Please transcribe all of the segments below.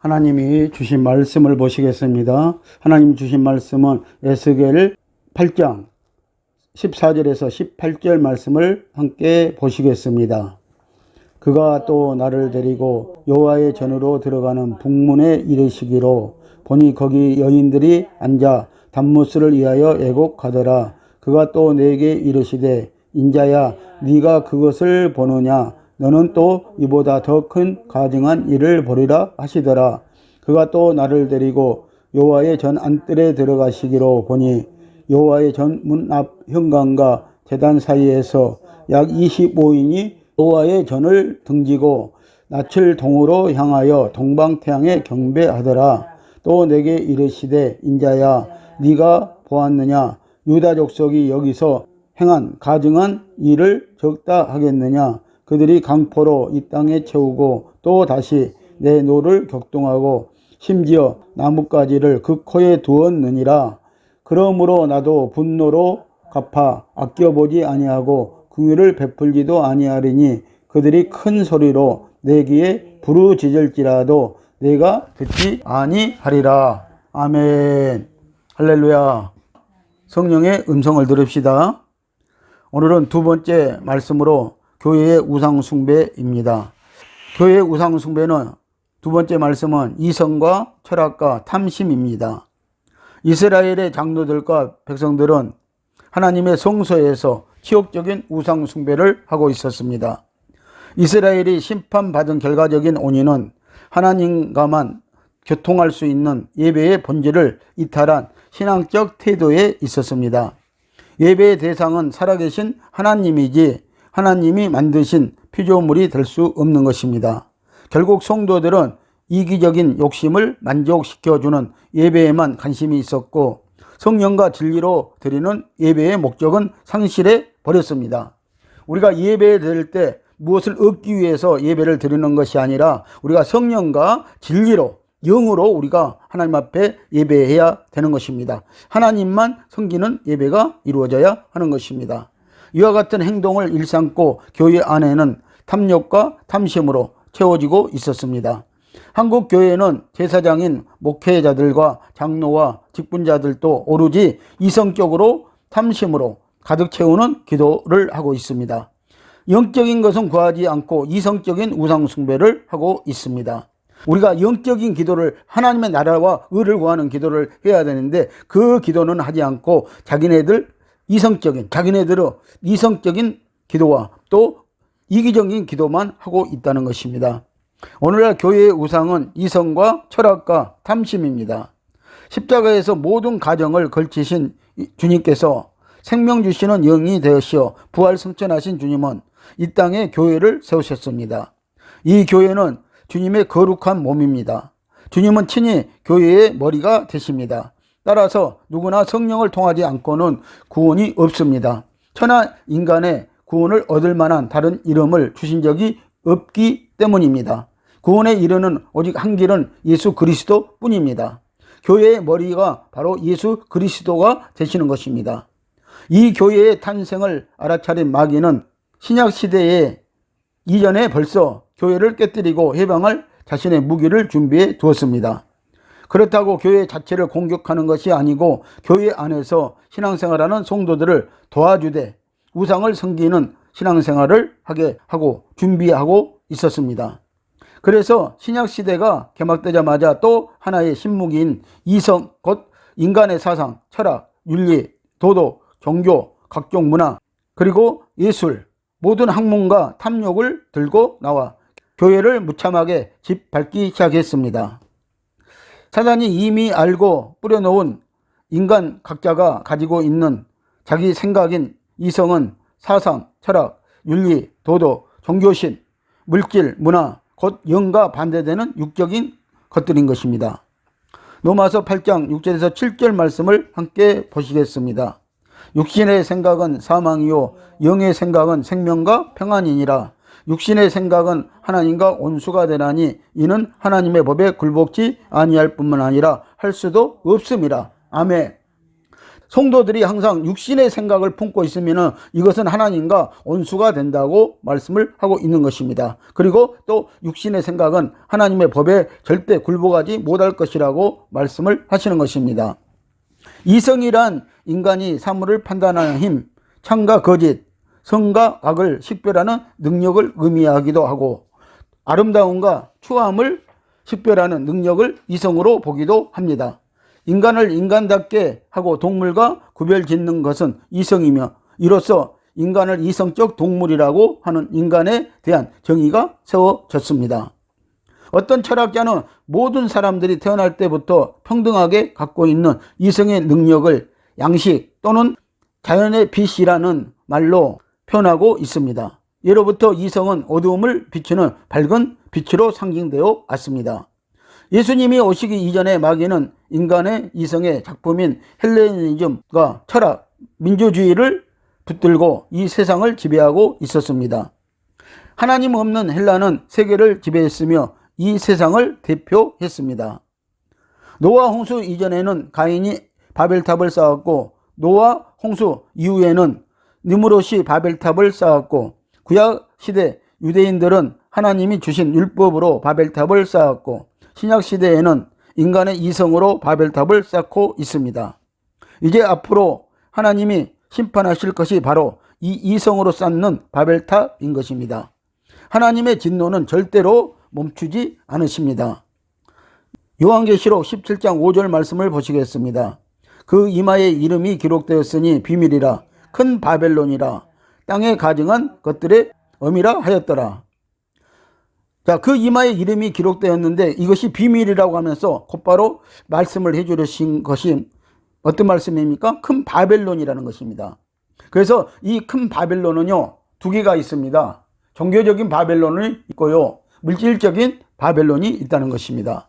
하나님이 주신 말씀을 보시겠습니다. 하나님 주신 말씀은 에스겔 8장 14절에서 18절 말씀을 함께 보시겠습니다. 그가 또 나를 데리고 여호와의 전으로 들어가는 북문에 이르시기로 보니 거기 여인들이 앉아 단무스를 위하여 애곡하더라. 그가 또 내게 이르시되 인자야 네가 그것을 보느냐 너는 또 이보다 더 큰 가증한 일을 보리라 하시더라. 그가 또 나를 데리고 여호와의 전 안뜰에 들어가시기로 보니 여호와의 전 문 앞 현관과 제단 사이에서 약 25인이 여호와의 전을 등지고 낯을 동으로 향하여 동방태양에 경배하더라. 또 내게 이르시되 인자야 네가 보았느냐 유다 족속이 여기서 행한 가증한 일을 적다 하겠느냐. 그들이 강포로 이 땅에 채우고 또 다시 내 노를 격동하고 심지어 나뭇가지를 그 코에 두었느니라. 그러므로 나도 분노로 갚아 아껴보지 아니하고 긍휼을 베풀지도 아니하리니 그들이 큰 소리로 내 귀에 부르짖을지라도 내가 듣지 아니하리라. 아멘. 할렐루야. 성령의 음성을 들읍시다. 오늘은 두 번째 말씀으로 교회의 우상숭배입니다. 교회의 우상숭배는 두 번째 말씀은 이성과 철학과 탐심입니다. 이스라엘의 장로들과 백성들은 하나님의 성소에서 치욕적인 우상숭배를 하고 있었습니다. 이스라엘이 심판받은 결과적인 원인은 하나님과만 교통할 수 있는 예배의 본질을 이탈한 신앙적 태도에 있었습니다. 예배의 대상은 살아계신 하나님이지 하나님이 만드신 피조물이 될 수 없는 것입니다. 결국 성도들은 이기적인 욕심을 만족시켜주는 예배에만 관심이 있었고 성령과 진리로 드리는 예배의 목적은 상실해 버렸습니다. 우리가 예배에 드릴 때 무엇을 얻기 위해서 예배를 드리는 것이 아니라 우리가 성령과 진리로 영으로 우리가 하나님 앞에 예배해야 되는 것입니다. 하나님만 섬기는 예배가 이루어져야 하는 것입니다. 이와 같은 행동을 일삼고 교회 안에는 탐욕과 탐심으로 채워지고 있었습니다. 한국 교회는 제사장인 목회자들과 장로와 직분자들도 오로지 이성적으로 탐심으로 가득 채우는 기도를 하고 있습니다. 영적인 것은 구하지 않고 이성적인 우상숭배를 하고 있습니다. 우리가 영적인 기도를 하나님의 나라와 의를 구하는 기도를 해야 되는데 그 기도는 하지 않고 자기네들은 이성적인 기도와 또 이기적인 기도만 하고 있다는 것입니다. 오늘날 교회의 우상은 이성과 철학과 탐심입니다. 십자가에서 모든 가정을 걸치신 주님께서 생명 주시는 영이 되시어 부활 승천하신 주님은 이 땅에 교회를 세우셨습니다. 이 교회는 주님의 거룩한 몸입니다. 주님은 친히 교회의 머리가 되십니다. 따라서 누구나 성령을 통하지 않고는 구원이 없습니다. 천하 인간의 구원을 얻을 만한 다른 이름을 주신 적이 없기 때문입니다. 구원에 이르는 오직 한 길은 예수 그리스도 뿐입니다. 교회의 머리가 바로 예수 그리스도가 되시는 것입니다. 이 교회의 탄생을 알아차린 마귀는 신약시대에 이전에 벌써 교회를 깨뜨리고 해방할 자신의 무기를 준비해 두었습니다. 그렇다고 교회 자체를 공격하는 것이 아니고 교회 안에서 신앙생활하는 성도들을 도와주되 우상을 섬기는 신앙생활을 하게 하고 준비하고 있었습니다. 그래서 신약시대가 개막되자마자 또 하나의 신무기인 이성, 곧 인간의 사상, 철학, 윤리, 도덕, 종교, 각종 문화, 그리고 예술, 모든 학문과 탐욕을 들고 나와 교회를 무참하게 짓밟기 시작했습니다. 사단이 이미 알고 뿌려놓은 인간 각자가 가지고 있는 자기 생각인 이성은 사상, 철학, 윤리, 도덕, 종교신, 물질, 문화, 곧 영과 반대되는 육적인 것들인 것입니다. 로마서 8장 6절에서 7절 말씀을 함께 보시겠습니다. 육신의 생각은 사망이요 영의 생각은 생명과 평안이니라. 육신의 생각은 하나님과 원수가 되나니 이는 하나님의 법에 굴복지 아니할 뿐만 아니라 할 수도 없음이라. 아멘. 성도들이 항상 육신의 생각을 품고 있으면 이것은 하나님과 원수가 된다고 말씀을 하고 있는 것입니다. 그리고 또 육신의 생각은 하나님의 법에 절대 굴복하지 못할 것이라고 말씀을 하시는 것입니다. 이성이란 인간이 사물을 판단하는 힘, 참과 거짓, 선과 악을 식별하는 능력을 의미하기도 하고, 아름다움과 추함을 식별하는 능력을 이성으로 보기도 합니다. 인간을 인간답게 하고 동물과 구별짓는 것은 이성이며, 이로써 인간을 이성적 동물이라고 하는 인간에 대한 정의가 세워졌습니다. 어떤 철학자는 모든 사람들이 태어날 때부터 평등하게 갖고 있는 이성의 능력을 양식 또는 자연의 빛이라는 말로 표현하고 있습니다. 예로부터 이성은 어두움을 비추는 밝은 빛으로 상징되어 왔습니다. 예수님이 오시기 이전에 마귀는 인간의 이성의 작품인 헬레니즘과 철학, 민주주의를 붙들고 이 세상을 지배하고 있었습니다. 하나님 없는 헬라는 세계를 지배했으며 이 세상을 대표했습니다. 노아 홍수 이전에는 가인이 바벨탑을 쌓았고, 노아 홍수 이후에는 느무롯이 바벨탑을 쌓았고, 구약 시대 유대인들은 하나님이 주신 율법으로 바벨탑을 쌓았고, 신약 시대에는 인간의 이성으로 바벨탑을 쌓고 있습니다. 이제 앞으로 하나님이 심판하실 것이 바로 이 이성으로 쌓는 바벨탑인 것입니다. 하나님의 진노는 절대로 멈추지 않으십니다. 요한계시록 17장 5절 말씀을 보시겠습니다. 그 이마에 이름이 기록되었으니 비밀이라, 큰 바벨론이라, 땅에 가증한 것들의 엄이라 하였더라. 자, 그 이마에 이름이 기록되었는데 이것이 비밀이라고 하면서 곧바로 말씀을 해주신 것이 어떤 말씀입니까? 큰 바벨론이라는 것입니다. 그래서 이 큰 바벨론은요, 두 개가 있습니다. 종교적인 바벨론이 있고요, 물질적인 바벨론이 있다는 것입니다.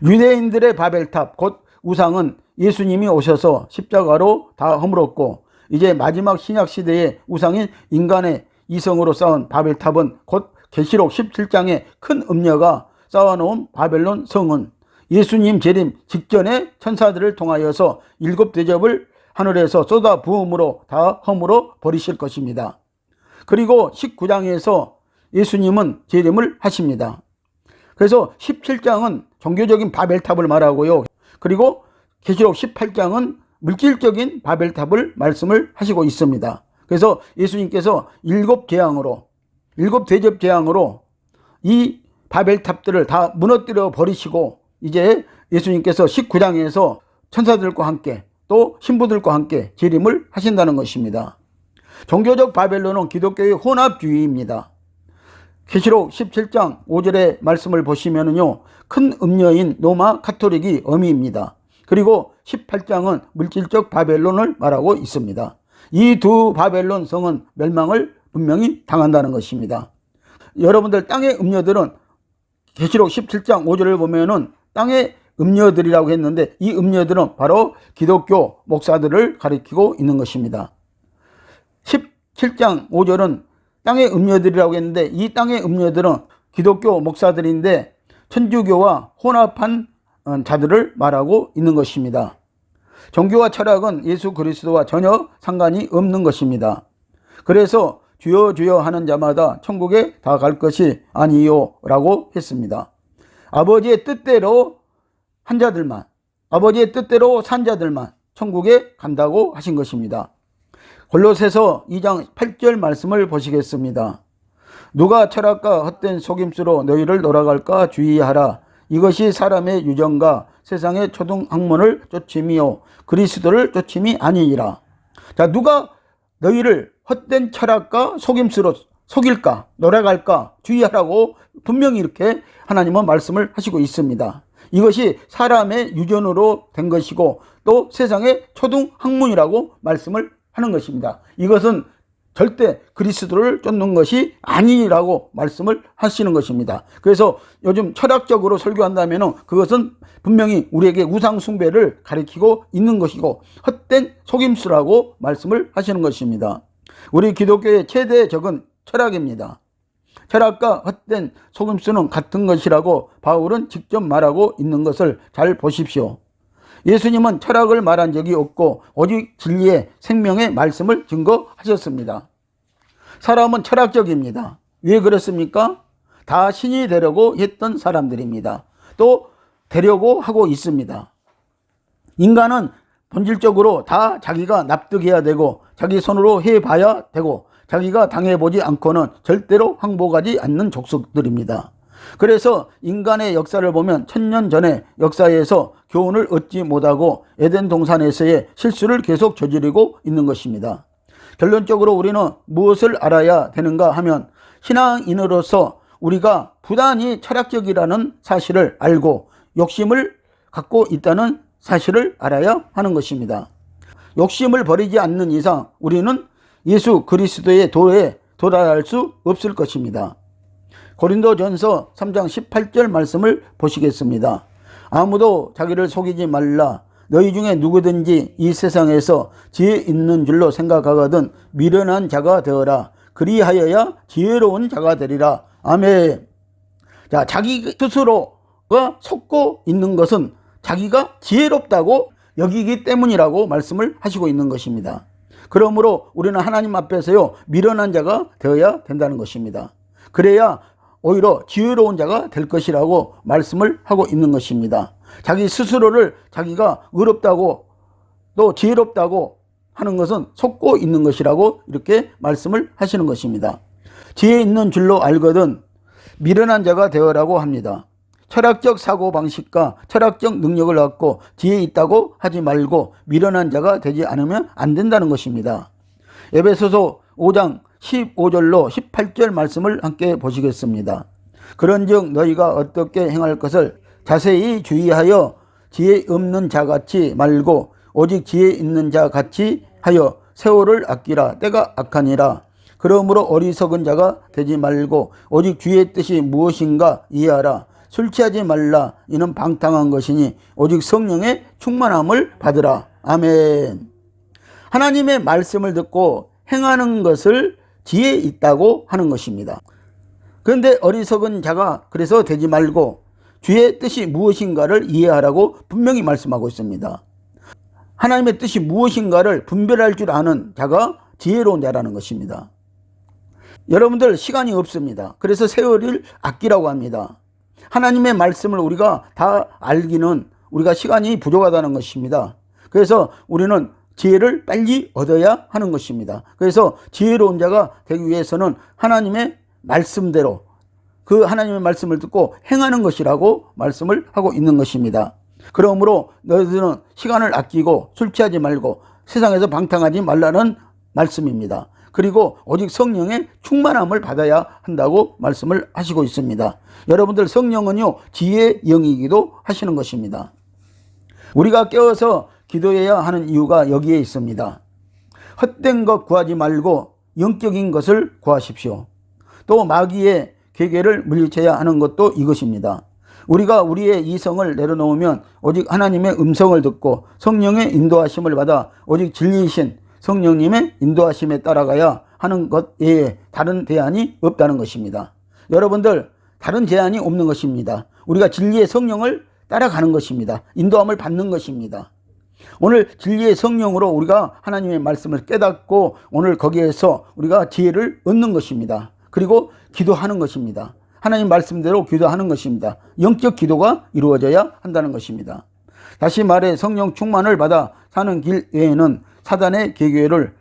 유대인들의 바벨탑, 곧 우상은 예수님이 오셔서 십자가로 다 허물었고, 이제 마지막 신약 시대의 우상인 인간의 이성으로 쌓은 바벨탑은 곧 계시록 17장의 큰 음녀가 쌓아놓은 바벨론 성은 예수님 재림 직전에 천사들을 통하여서 7 대접을 하늘에서 쏟아 부음으로 다 허물어 버리실 것입니다. 그리고 19장에서 예수님은 재림을 하십니다. 그래서 17장은 종교적인 바벨탑을 말하고요, 그리고 계시록 18장은 물질적인 바벨탑을 말씀을 하시고 있습니다. 그래서 예수님께서 7재앙으로, 7대접 재앙으로 이 바벨탑들을 다 무너뜨려 버리시고, 이제 예수님께서 19장에서 천사들과 함께 또 신부들과 함께 재림을 하신다는 것입니다. 종교적 바벨론은 기독교의 혼합주의입니다. 계시록 17장 5절의 말씀을 보시면요, 큰 음녀인 로마 가톨릭이 어미입니다. 그리고 18장은 물질적 바벨론을 말하고 있습니다. 이 두 바벨론 성은 멸망을 분명히 당한다는 것입니다. 여러분들, 땅의 음녀들은 계시록 17장 5절을 보면은 땅의 음녀들이라고 했는데, 이 음녀들은 바로 기독교 목사들을 가리키고 있는 것입니다. 17장 5절은 땅의 음녀들이라고 했는데, 이 땅의 음녀들은 기독교 목사들인데 천주교와 혼합한 자들을 말하고 있는 것입니다. 종교와 철학은 예수 그리스도와 전혀 상관이 없는 것입니다. 그래서 주여 주여 하는 자마다 천국에 다 갈 것이 아니요 라고 했습니다. 아버지의 뜻대로 한 자들만, 아버지의 뜻대로 산 자들만 천국에 간다고 하신 것입니다. 골로새서 2장 8절 말씀을 보시겠습니다. 누가 철학과 헛된 속임수로 너희를 놀아갈까 주의하라. 이것이 사람의 유전과 세상의 초등학문을 쫓음이요 그리스도를 쫓음이 아니니라. 자, 누가 너희를 헛된 철학과 속임수로 속일까, 놀아갈까 주의하라고 분명히 이렇게 하나님은 말씀을 하시고 있습니다. 이것이 사람의 유전으로 된 것이고 또 세상의 초등학문이라고 말씀을 하는 것입니다. 이것은 절대 그리스도를 쫓는 것이 아니라고 말씀을 하시는 것입니다. 그래서 요즘 철학적으로 설교한다면 그것은 분명히 우리에게 우상 숭배를 가리키고 있는 것이고 헛된 속임수라고 말씀을 하시는 것입니다. 우리 기독교의 최대 적은 철학입니다. 철학과 헛된 속임수는 같은 것이라고 바울은 직접 말하고 있는 것을 잘 보십시오. 예수님은 철학을 말한 적이 없고 오직 진리의 생명의 말씀을 증거하셨습니다. 사람은 철학적입니다. 왜 그렇습니까? 다 신이 되려고 했던 사람들입니다. 또 되려고 하고 있습니다. 인간은 본질적으로 다 자기가 납득해야 되고 자기 손으로 해봐야 되고 자기가 당해보지 않고는 절대로 항복하지 않는 족속들입니다. 그래서 인간의 역사를 보면 1000년 전의 역사에서 교훈을 얻지 못하고 에덴 동산에서의 실수를 계속 저지르고 있는 것입니다. 결론적으로 우리는 무엇을 알아야 되는가 하면 신앙인으로서 우리가 부단히 철학적이라는 사실을 알고 욕심을 갖고 있다는 사실을 알아야 하는 것입니다. 욕심을 버리지 않는 이상 우리는 예수 그리스도의 도에 도달할 수 없을 것입니다. 고린도전서 3장 18절 말씀을 보시겠습니다. 아무도 자기를 속이지 말라. 너희 중에 누구든지 이 세상에서 지혜 있는 줄로 생각하거든 미련한 자가 되어라. 그리하여야 지혜로운 자가 되리라. 아멘. 자, 자기 스스로가 속고 있는 것은 자기가 지혜롭다고 여기기 때문이라고 말씀을 하시고 있는 것입니다. 그러므로 우리는 하나님 앞에서요 미련한 자가 되어야 된다는 것입니다. 그래야 오히려 지혜로운 자가 될 것이라고 말씀을 하고 있는 것입니다. 자기 스스로를 자기가 의롭다고 또 지혜롭다고 하는 것은 속고 있는 것이라고 이렇게 말씀을 하시는 것입니다. 지혜 있는 줄로 알거든 미련한 자가 되어라고 합니다. 철학적 사고방식과 철학적 능력을 갖고 지혜 있다고 하지 말고 미련한 자가 되지 않으면 안 된다는 것입니다. 에베소서 5장 15절로 18절 말씀을 함께 보시겠습니다. 그런즉 너희가 어떻게 행할 것을 자세히 주의하여 지혜 없는 자같이 말고 오직 지혜 있는 자같이 하여 세월을 아끼라. 때가 악하니라. 그러므로 어리석은 자가 되지 말고 오직 주의 뜻이 무엇인가 이해하라. 술 취하지 말라. 이는 방탕한 것이니 오직 성령의 충만함을 받으라. 아멘. 하나님의 말씀을 듣고 행하는 것을 지혜 있다고 하는 것입니다. 그런데 어리석은 자가 그래서 되지 말고 주의 뜻이 무엇인가를 이해하라고 분명히 말씀하고 있습니다. 하나님의 뜻이 무엇인가를 분별할 줄 아는 자가 지혜로운 자라는 것입니다. 여러분들 시간이 없습니다. 그래서 세월을 아끼라고 합니다. 하나님의 말씀을 우리가 다 알기는 우리가 시간이 부족하다는 것입니다. 그래서 우리는 지혜를 빨리 얻어야 하는 것입니다. 그래서 지혜로운 자가 되기 위해서는 하나님의 말씀대로 그 하나님의 말씀을 듣고 행하는 것이라고 말씀을 하고 있는 것입니다. 그러므로 너희들은 시간을 아끼고 술 취하지 말고 세상에서 방탕하지 말라는 말씀입니다. 그리고 오직 성령의 충만함을 받아야 한다고 말씀을 하시고 있습니다. 여러분들 성령은요 지혜의 영이기도 하시는 것입니다. 우리가 깨어서 기도해야 하는 이유가 여기에 있습니다. 헛된 것 구하지 말고 영적인 것을 구하십시오. 또 마귀의 계계를 물리쳐야 하는 것도 이것입니다. 우리가 우리의 이성을 내려놓으면 오직 하나님의 음성을 듣고 성령의 인도하심을 받아 오직 진리이신 성령님의 인도하심에 따라가야 하는 것 외에 다른 대안이 없다는 것입니다. 여러분들 다른 제한이 없는 것입니다. 우리가 진리의 성령을 따라가는 것입니다. 인도함을 받는 것입니다. 오늘 진리의 성령으로 우리가 하나님의 말씀을 깨닫고 오늘 거기에서 우리가 지혜를 얻는 것입니다. 그리고 기도하는 것입니다. 하나님 말씀대로 기도하는 것입니다. 영적 기도가 이루어져야 한다는 것입니다. 다시 말해 성령 충만을 받아 사는 길 외에는 사단의 계계를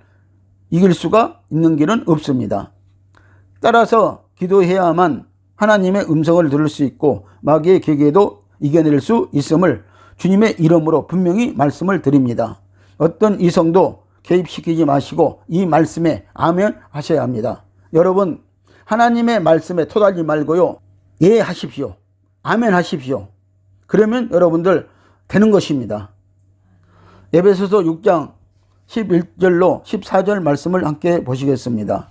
이길 수가 있는 길은 없습니다. 따라서 기도해야만 하나님의 음성을 들을 수 있고 마귀의 계계도 이겨낼 수 있음을 주님의 이름으로 분명히 말씀을 드립니다. 어떤 이성도 개입시키지 마시고 이 말씀에 아멘 하셔야 합니다. 여러분 하나님의 말씀에 토달지 말고요. 예 하십시오. 아멘 하십시오. 그러면 여러분들 되는 것입니다. 에베소서 6장 11절로 14절 말씀을 함께 보시겠습니다.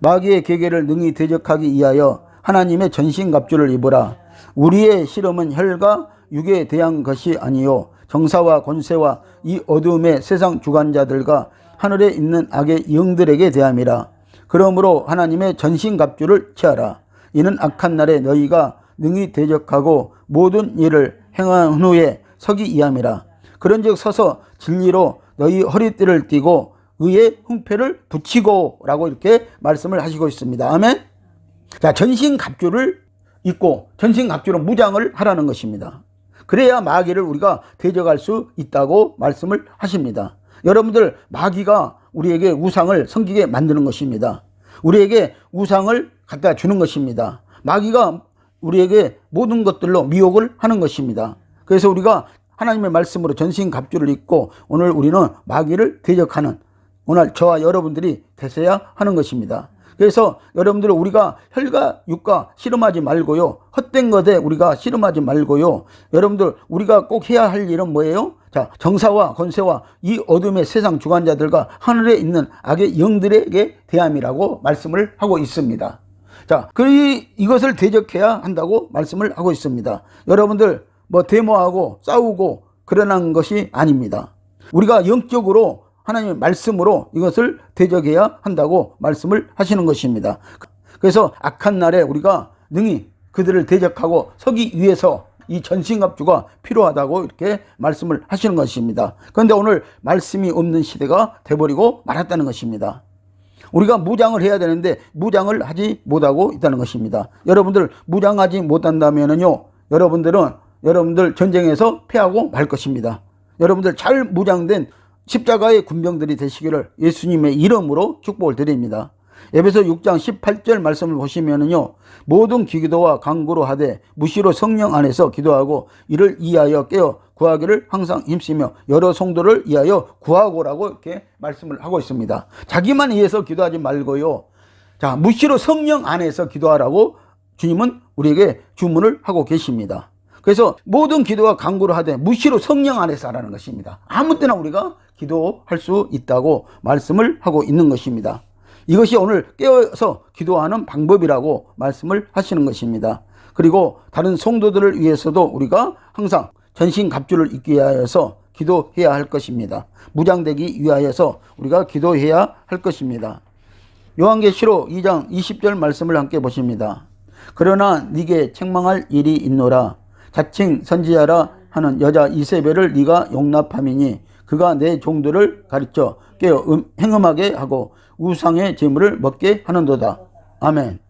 마귀의 계계를 능히 대적하기 위하여 하나님의 전신갑주를 입으라. 우리의 씨름은 혈과 육에 대한 것이 아니요 정사와 권세와 이 어둠의 세상 주관자들과 하늘에 있는 악의 영들에게 대함이라. 그러므로 하나님의 전신갑주를 취하라. 이는 악한 날에 너희가 능히 대적하고 모든 일을 행한 후에 서기 위함이라. 그런즉 서서 진리로 너희 허리띠를 띠고 의의 흥패를 붙이고 라고 이렇게 말씀을 하시고 있습니다. 아멘. 자, 전신갑주를 입고 전신갑주로 무장을 하라는 것입니다. 그래야 마귀를 우리가 대적할 수 있다고 말씀을 하십니다. 여러분들, 마귀가 우리에게 우상을 섬기게 만드는 것입니다. 우리에게 우상을 갖다 주는 것입니다. 마귀가 우리에게 모든 것들로 미혹을 하는 것입니다. 그래서 우리가 하나님의 말씀으로 전신갑주를 입고 오늘 우리는 마귀를 대적하는 오늘 저와 여러분들이 되셔야 하는 것입니다. 그래서 여러분들, 우리가 혈과 육과 씨름하지 말고요, 헛된 것에 우리가 씨름하지 말고요, 여러분들, 우리가 꼭 해야 할 일은 뭐예요? 자, 정사와 권세와 이 어둠의 세상 주관자들과 하늘에 있는 악의 영들에게 대함이라고 말씀을 하고 있습니다. 자, 이것을 대적해야 한다고 말씀을 하고 있습니다. 여러분들, 데모하고 싸우고 그러는 것이 아닙니다. 우리가 영적으로 하나님의 말씀으로 이것을 대적해야 한다고 말씀을 하시는 것입니다. 그래서 악한 날에 우리가 능히 그들을 대적하고 서기 위해서 이 전신갑주가 필요하다고 이렇게 말씀을 하시는 것입니다. 그런데 오늘 말씀이 없는 시대가 돼버리고 말았다는 것입니다. 우리가 무장을 해야 되는데 무장을 하지 못하고 있다는 것입니다. 여러분들, 무장하지 못한다면요, 여러분들 전쟁에서 패하고 말 것입니다. 여러분들 잘 무장된 십자가의 군병들이 되시기를 예수님의 이름으로 축복을 드립니다. 에베소 6장 18절 말씀을 보시면은요, 모든 기도와 간구로 하되 무시로 성령 안에서 기도하고 이를 이하여 깨어 구하기를 항상 힘쓰며 여러 성도를 이하여 구하고라고 이렇게 말씀을 하고 있습니다. 자기만 위해서 기도하지 말고요, 자, 무시로 성령 안에서 기도하라고 주님은 우리에게 주문을 하고 계십니다. 그래서 모든 기도와 간구를 하되 무시로 성령 안에서 하라는 것입니다. 아무 때나 우리가 기도할 수 있다고 말씀을 하고 있는 것입니다. 이것이 오늘 깨어서 기도하는 방법이라고 말씀을 하시는 것입니다. 그리고 다른 성도들을 위해서도 우리가 항상 전신갑주를 입기 위하여서 기도해야 할 것입니다. 무장되기 위하여서 우리가 기도해야 할 것입니다. 요한계시록 2장 20절 말씀을 함께 보십니다. 그러나 네게 책망할 일이 있노라. 자칭 선지자라 하는 여자 이세벨을 네가 용납함이니 그가 내 종들을 가르쳐 깨어 행음하게 하고 우상의 제물을 먹게 하는도다. 아멘.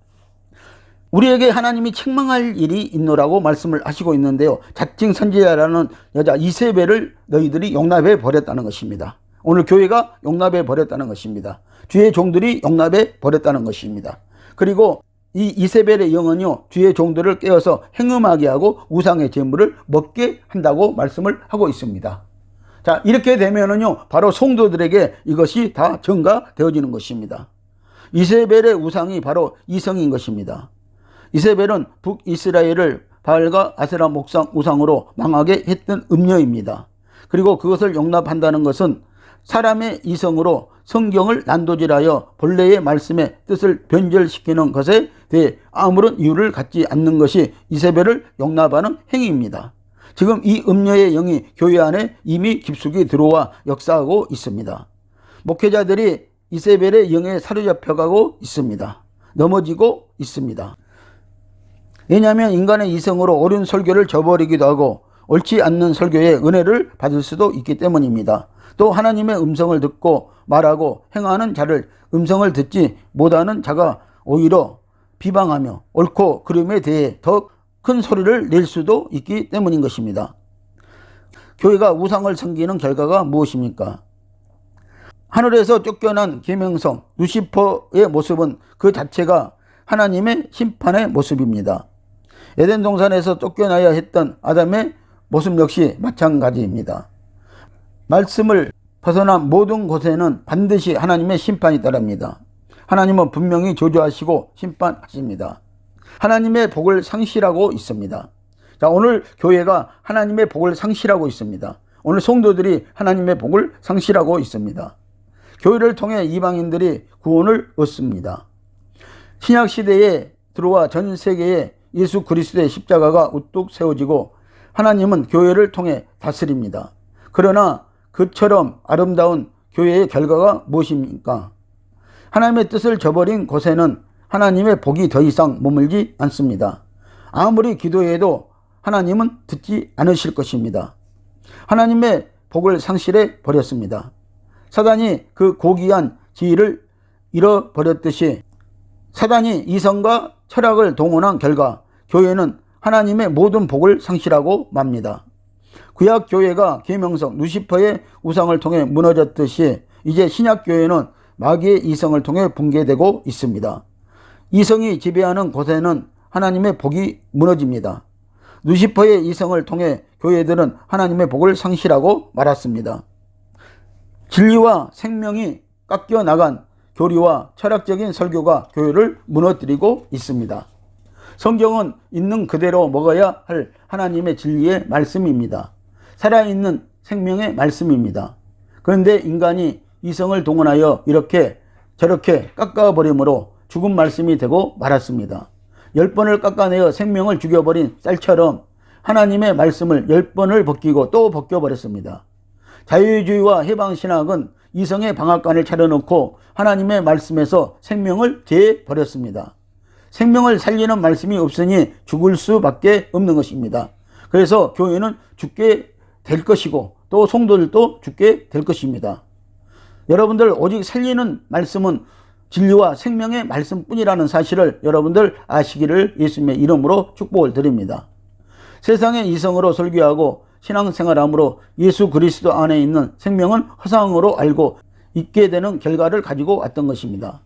우리에게 하나님이 책망할 일이 있노라고 말씀을 하시고 있는데요, 자칭 선지자라는 여자 이세벨을 너희들이 용납해 버렸다는 것입니다. 오늘 교회가 용납해 버렸다는 것입니다. 주의 종들이 용납해 버렸다는 것입니다. 그리고 이 이세벨의 영은요, 주의 종들을 깨어서 행음하게 하고 우상의 제물을 먹게 한다고 말씀을 하고 있습니다. 자, 이렇게 되면은요, 바로 성도들에게 이것이 다 전가되어지는 것입니다. 이세벨의 우상이 바로 이성인 것입니다. 이세벨은 북이스라엘을 바알과 아세라 목상 우상으로 망하게 했던 음녀입니다. 그리고 그것을 용납한다는 것은 사람의 이성으로 성경을 난도질하여 본래의 말씀의 뜻을 변절시키는 것에 대해 아무런 이유를 갖지 않는 것이 이세벨을 용납하는 행위입니다. 지금 이 음녀의 영이 교회 안에 이미 깊숙이 들어와 역사하고 있습니다. 목회자들이 이세벨의 영에 사로잡혀가고 있습니다. 넘어지고 있습니다. 왜냐하면 인간의 이성으로 옳은 설교를 저버리기도 하고 옳지 않는 설교에 은혜를 받을 수도 있기 때문입니다. 또 하나님의 음성을 듣고 말하고 행하는 자를 음성을 듣지 못하는 자가 오히려 비방하며 옳고 그름에 대해 더 큰 소리를 낼 수도 있기 때문인 것입니다. 교회가 우상을 섬기는 결과가 무엇입니까? 하늘에서 쫓겨난 계명성 루시퍼의 모습은 그 자체가 하나님의 심판의 모습입니다. 에덴 동산에서 쫓겨나야 했던 아담의 모습 역시 마찬가지입니다. 말씀을 벗어난 모든 곳에는 반드시 하나님의 심판이 따릅니다. 하나님은 분명히 저주하시고 심판하십니다. 하나님의 복을 상실하고 있습니다. 자, 오늘 교회가 하나님의 복을 상실하고 있습니다. 오늘 성도들이 하나님의 복을 상실하고 있습니다. 교회를 통해 이방인들이 구원을 얻습니다. 신약시대에 들어와 전 세계에 예수 그리스도의 십자가가 우뚝 세워지고 하나님은 교회를 통해 다스립니다. 그러나 그처럼 아름다운 교회의 결과가 무엇입니까? 하나님의 뜻을 저버린 곳에는 하나님의 복이 더 이상 머물지 않습니다. 아무리 기도해도 하나님은 듣지 않으실 것입니다. 하나님의 복을 상실해 버렸습니다. 사단이 그 고귀한 지위를 잃어버렸듯이 사단이 이성과 철학을 동원한 결과 교회는 하나님의 모든 복을 상실하고 맙니다. 구약 교회가 계명성 루시퍼의 우상을 통해 무너졌듯이 이제 신약 교회는 마귀의 이성을 통해 붕괴되고 있습니다. 이성이 지배하는 곳에는 하나님의 복이 무너집니다. 루시퍼의 이성을 통해 교회들은 하나님의 복을 상실하고 말았습니다. 진리와 생명이 깎여 나간 교리와 철학적인 설교가 교회를 무너뜨리고 있습니다. 성경은 있는 그대로 먹어야 할 하나님의 진리의 말씀입니다. 살아있는 생명의 말씀입니다. 그런데 인간이 이성을 동원하여 이렇게 저렇게 깎아버림으로 죽은 말씀이 되고 말았습니다. 10번을 깎아내어 생명을 죽여버린 쌀처럼 하나님의 말씀을 10번을 벗기고 또 벗겨버렸습니다. 자유주의와 해방신학은 이성의 방앗간을 차려놓고 하나님의 말씀에서 생명을 제버렸습니다. 생명을 살리는 말씀이 없으니 죽을 수밖에 없는 것입니다. 그래서 교회는 죽게 될 것이고 또 성도들도 죽게 될 것입니다. 여러분들 오직 살리는 말씀은 진리와 생명의 말씀뿐이라는 사실을 여러분들 아시기를 예수님의 이름으로 축복을 드립니다. 세상의 이성으로 설교하고 신앙생활함으로 예수 그리스도 안에 있는 생명은 허상으로 알고 있게 되는 결과를 가지고 왔던 것입니다.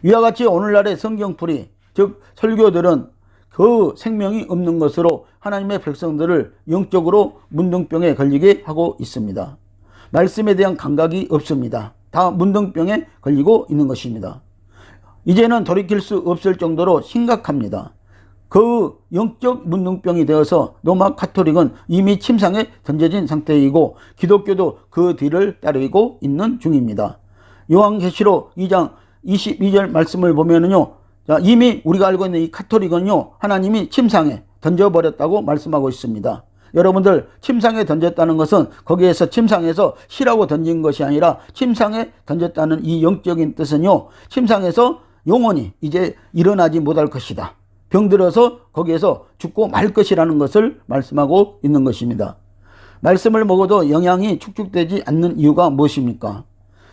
이와 같이 오늘날의 성경풀이 즉 설교들은 그 생명이 없는 것으로 하나님의 백성들을 영적으로 문둥병에 걸리게 하고 있습니다. 말씀에 대한 감각이 없습니다. 다 문둥병에 걸리고 있는 것입니다. 이제는 돌이킬 수 없을 정도로 심각합니다. 그 영적 문둥병이 되어서 로마 가톨릭은 이미 침상에 던져진 상태이고 기독교도 그 뒤를 따르고 있는 중입니다. 요한계시록 2장 22절 말씀을 보면은요, 이미 우리가 알고 있는 이 가톨릭은요, 하나님이 침상에 던져버렸다고 말씀하고 있습니다. 여러분들 침상에 던졌다는 것은 거기에서 침상에서 쉬라고 던진 것이 아니라 침상에 던졌다는 이 영적인 뜻은요, 침상에서 영원히 이제 일어나지 못할 것이다. 병들어서 거기에서 죽고 말 것이라는 것을 말씀하고 있는 것입니다. 말씀을 먹어도 영양이 축축되지 않는 이유가 무엇입니까?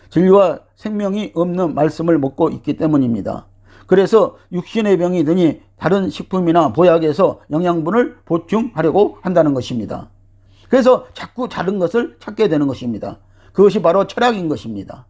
진리와 생명이 없는 말씀을 먹고 있기 때문입니다. 그래서 육신의 병이 드니 다른 식품이나 보약에서 영양분을 보충하려고 한다는 것입니다. 그래서 자꾸 다른 것을 찾게 되는 것입니다. 그것이 바로 철학인 것입니다.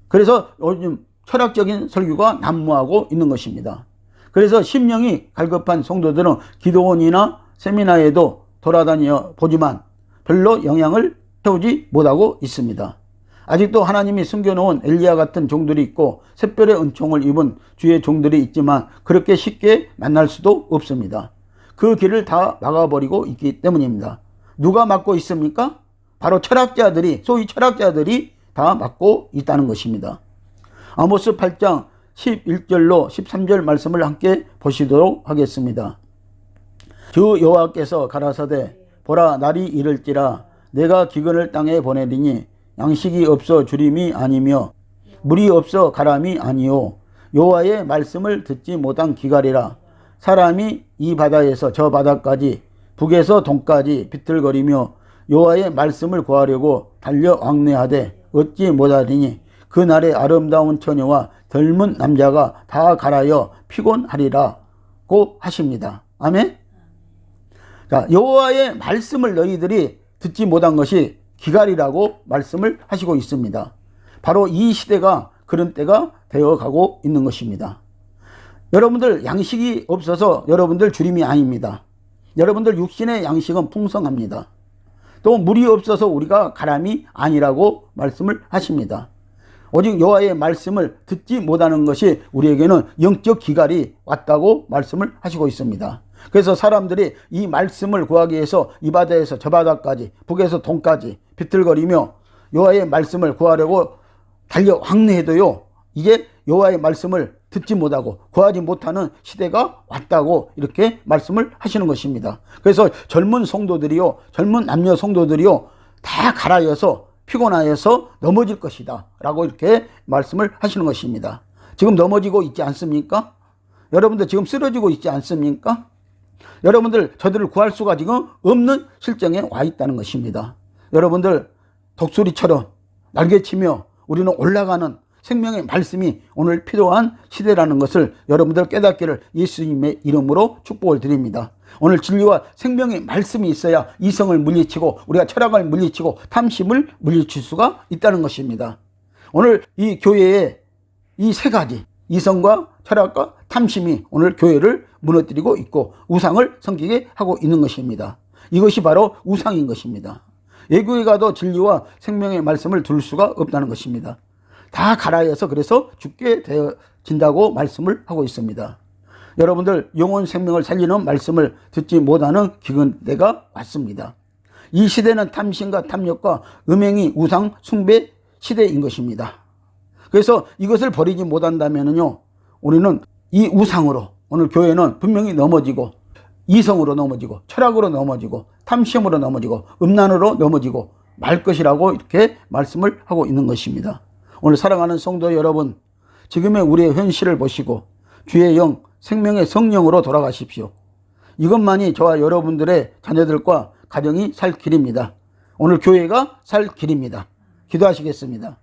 그래서 요즘 철학적인 설교가 난무하고 있는 것입니다. 그래서 심령이 갈급한 성도들은 기도원이나 세미나에도 돌아다녀 보지만 별로 영향을 채우지 못하고 있습니다. 아직도 하나님이 숨겨놓은 엘리야 같은 종들이 있고 샛별의 은총을 입은 주의 종들이 있지만 그렇게 쉽게 만날 수도 없습니다. 그 길을 다 막아버리고 있기 때문입니다. 누가 막고 있습니까? 바로 철학자들이, 소위 철학자들이 다 막고 있다는 것입니다. 아모스 8장 11절로 13절 말씀을 함께 보시도록 하겠습니다. 주 여호와께서 가라사대 보라 날이 이를지라 내가 기근을 땅에 보내리니 양식이 없어 주림이 아니며 물이 없어 가람이 아니요 여호와의 말씀을 듣지 못한 기갈이라 사람이 이 바다에서 저 바다까지 북에서 동까지 비틀거리며 여호와의 말씀을 구하려고 달려 왕래하되 얻지 못하리니 그날의 아름다운 처녀와 젊은 남자가 다 갈아여 피곤하리라고 하십니다. 아멘. 자, 여호와의 말씀을 너희들이 듣지 못한 것이 기갈이라고 말씀을 하시고 있습니다. 바로 이 시대가 그런 때가 되어가고 있는 것입니다. 여러분들 양식이 없어서 여러분들 주림이 아닙니다. 여러분들 육신의 양식은 풍성합니다. 또 물이 없어서 우리가 가람이 아니라고 말씀을 하십니다. 오직 여호와의 말씀을 듣지 못하는 것이 우리에게는 영적 기갈이 왔다고 말씀을 하시고 있습니다. 그래서 사람들이 이 말씀을 구하기 위해서 이 바다에서 저 바다까지 북에서 동까지 비틀거리며 여호와의 말씀을 구하려고 달려 왕래해도요, 이제 여호와의 말씀을 듣지 못하고 구하지 못하는 시대가 왔다고 이렇게 말씀을 하시는 것입니다. 그래서 젊은 성도들이요, 젊은 남녀 성도들이요, 다 갈아여서 피곤하여서 넘어질 것이다 라고 이렇게 말씀을 하시는 것입니다. 지금 넘어지고 있지 않습니까? 여러분들 지금 쓰러지고 있지 않습니까? 여러분들 저들을 구할 수가 지금 없는 실정에 와 있다는 것입니다. 여러분들 독수리처럼 날개치며 우리는 올라가는 생명의 말씀이 오늘 필요한 시대라는 것을 여러분들 깨닫기를 예수님의 이름으로 축복을 드립니다. 오늘 진리와 생명의 말씀이 있어야 이성을 물리치고 우리가 철학을 물리치고 탐심을 물리칠 수가 있다는 것입니다. 오늘 이 교회에 이 세 가지, 이성과 철학과 탐심이 오늘 교회를 무너뜨리고 있고 우상을 섬기게 하고 있는 것입니다. 이것이 바로 우상인 것입니다. 예교에 가도 진리와 생명의 말씀을 들을 수가 없다는 것입니다. 다 가라해서 그래서 죽게 되어진다고 말씀을 하고 있습니다. 여러분들 영혼 생명을 살리는 말씀을 듣지 못하는 기근 때가 왔습니다. 이 시대는 탐심과 탐욕과 음행이 우상 숭배 시대인 것입니다. 그래서 이것을 버리지 못한다면요, 우리는 이 우상으로 오늘 교회는 분명히 넘어지고 이성으로 넘어지고 철학으로 넘어지고 탐심으로 넘어지고 음란으로 넘어지고 말 것이라고 이렇게 말씀을 하고 있는 것입니다. 오늘 사랑하는 성도 여러분, 지금의 우리의 현실을 보시고 주의 영, 생명의 성령으로 돌아가십시오. 이것만이 저와 여러분들의 자녀들과 가정이 살 길입니다. 오늘 교회가 살 길입니다. 기도하시겠습니다.